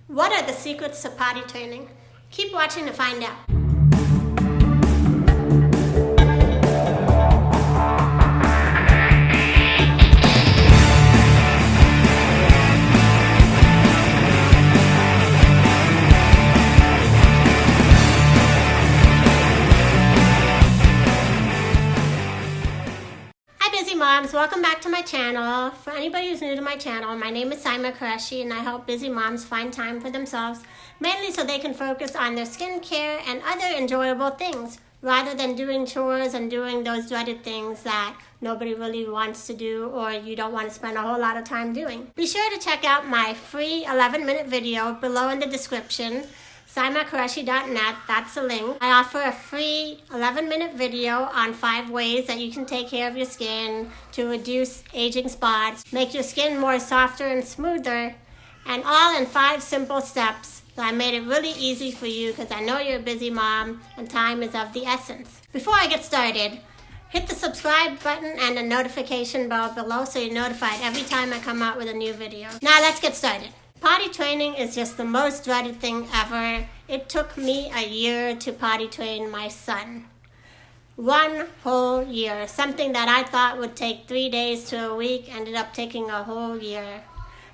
What are the secrets to potty training? Keep watching to find out. Moms, welcome back to my channel. For anybody who's new to my channel, my name is Saima Qureshi and I help busy moms find time for themselves, mainly so they can focus on their skincare and other enjoyable things, rather than doing chores and doing those dreaded things that nobody really wants to do or you don't want to spend a whole lot of time doing. Be sure to check out my free 11-minute video below in the description. SaimaQureshi.net, that's the link. I offer a free 11-minute video on 5 ways that you can take care of your skin to reduce aging spots, make your skin more softer and smoother, and all in 5 simple steps. So I made it really easy for you because I know you're a busy mom and time is of the essence. Before I get started, hit the subscribe button and the notification bell below so you're notified every time I come out with a new video. Now let's get started. Potty training is just the most dreaded thing ever. It took me a year to potty train my son. 1 whole year. Something that I thought would take 3 days to a week ended up taking a whole year.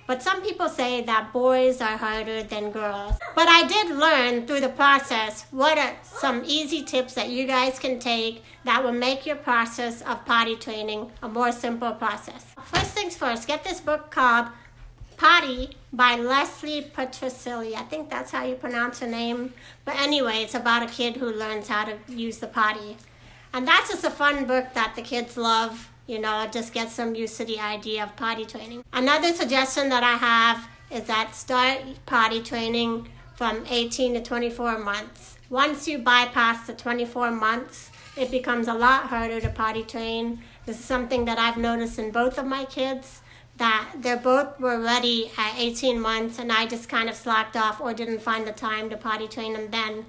But some people say that boys are harder than girls. But I did learn through the process what are some easy tips that you guys can take that will make your process of potty training a more simple process. First things first, get this book called Potty by Leslie Petrosilli. I think that's how you pronounce her name. But anyway, it's about a kid who learns how to use the potty. And that's just a fun book that the kids love. You know, just get them used to the idea of potty training. Another suggestion that I have is that start potty training from 18 to 24 months. Once you bypass the 24 months, it becomes a lot harder to potty train. This is something that I've noticed in both of my kids, that they both were ready at 18 months and I just kind of slacked off or didn't find the time to potty train them then.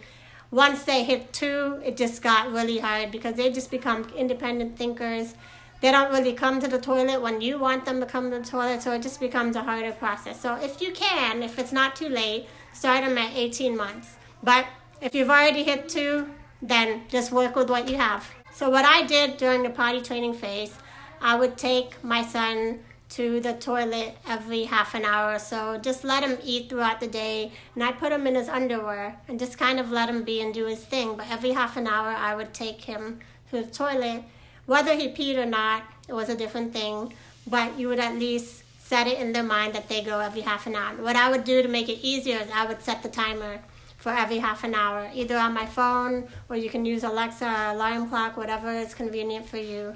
Once they hit 2, it just got really hard because they just become independent thinkers. They don't really come to the toilet when you want them to come to the toilet, so it just becomes a harder process. So if you can, if it's not too late, start them at 18 months. But if you've already hit 2, then just work with what you have. So what I did during the potty training phase, I would take my son to the toilet every half an hour or so. Just let him eat throughout the day, and I put him in his underwear and just kind of let him be and do his thing. But every half an hour I would take him to the toilet. Whether he peed or not, it was a different thing, but you would at least set it in their mind that they go every half an hour. What I would do to make it easier is I would set the timer for every half an hour, either on my phone or you can use Alexa or alarm clock, whatever is convenient for you.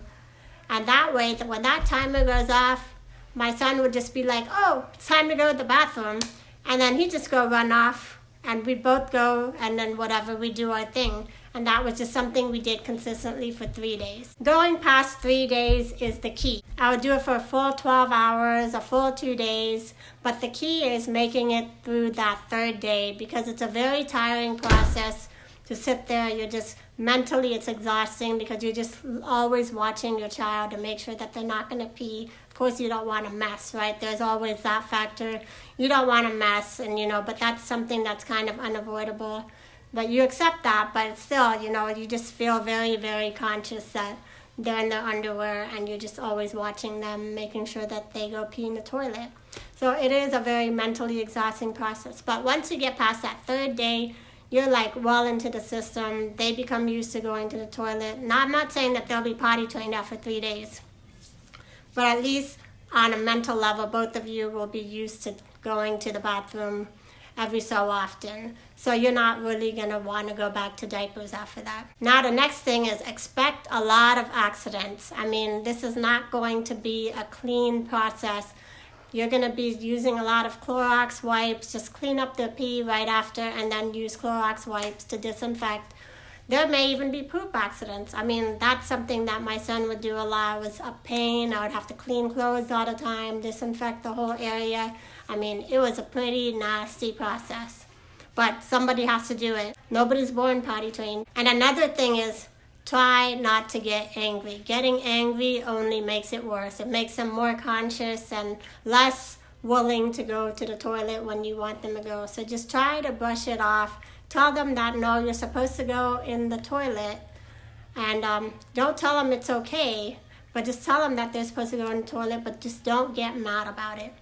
And that way, when that timer goes off, my son would just be like, oh, it's time to go to the bathroom. And then he'd just go run off and we'd both go and then whatever, we do our thing. And that was just something we did consistently for 3 days. Going past 3 days is the key. I would do it for a full 12 hours, a full 2 days. But the key is making it through that 3rd day because it's a very tiring process to sit there. You're just mentally, it's exhausting because you're just always watching your child to make sure that they're not going to pee. Of course, you don't want to mess, right? There's always that factor. You don't want to mess, and but that's something that's kind of unavoidable. But you accept that, but still, you just feel very, very conscious that they're in their underwear and you're just always watching them, making sure that they go pee in the toilet. So it is a very mentally exhausting process. But once you get past that 3rd day, you're like well into the system. They become used to going to the toilet. Now, I'm not saying that they'll be potty trained after 3 days, but at least on a mental level, both of you will be used to going to the bathroom every so often. So you're not really going to want to go back to diapers after that. Now the next thing is expect a lot of accidents. I mean, this is not going to be a clean process. You're going to be using a lot of Clorox wipes. Just clean up the pee right after and then use Clorox wipes to disinfect. There may even be poop accidents. I mean, that's something that my son would do a lot. It was a pain. I would have to clean clothes all the time, disinfect the whole area. I mean, it was a pretty nasty process. But somebody has to do it. Nobody's born potty trained. And another thing is, try not to get angry. Getting angry only makes it worse. It makes them more conscious and less willing to go to the toilet when you want them to go. So just try to brush it off. Tell them that no, you're supposed to go in the toilet, and don't tell them it's okay, but just tell them that they're supposed to go in the toilet, but just don't get mad about it.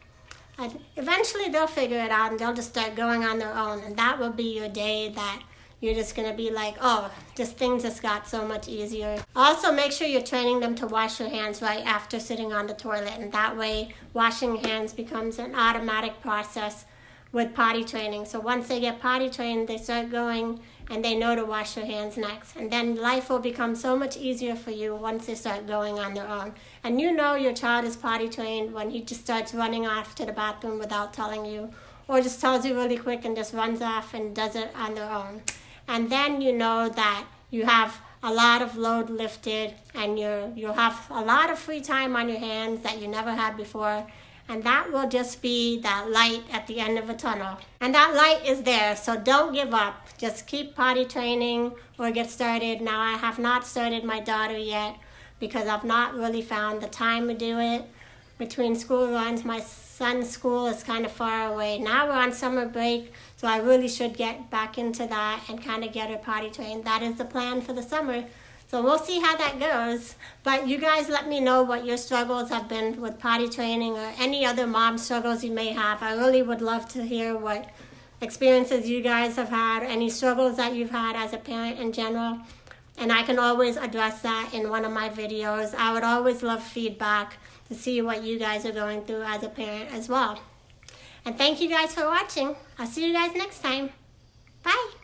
And eventually they'll figure it out and they'll just start going on their own, and that will be your day that you're just going to be like, oh, just things just got so much easier. Also, make sure you're training them to wash your hands right after sitting on the toilet, and that way washing hands becomes an automatic process with potty training. So once they get potty trained, they start going and they know to wash their hands next. And then life will become so much easier for you once they start going on their own. And you know your child is potty trained when he just starts running off to the bathroom without telling you, or just tells you really quick and just runs off and does it on their own. And then you know that you have a lot of load lifted, and you'll have a lot of free time on your hands that you never had before. And that will just be that light at the end of a tunnel. And that light is there, so don't give up. Just keep potty training or get started. Now, I have not started my daughter yet because I've not really found the time to do it. Between school runs, my son's school is kind of far away. Now we're on summer break, so I really should get back into that and kind of get her potty trained. That is the plan for the summer. So we'll see how that goes. But you guys let me know what your struggles have been with potty training, or any other mom struggles you may have. I really would love to hear what experiences you guys have had, any struggles that you've had as a parent in general. And I can always address that in one of my videos. I would always love feedback to see what you guys are going through as a parent as well. And thank you guys for watching. I'll see you guys next time. Bye.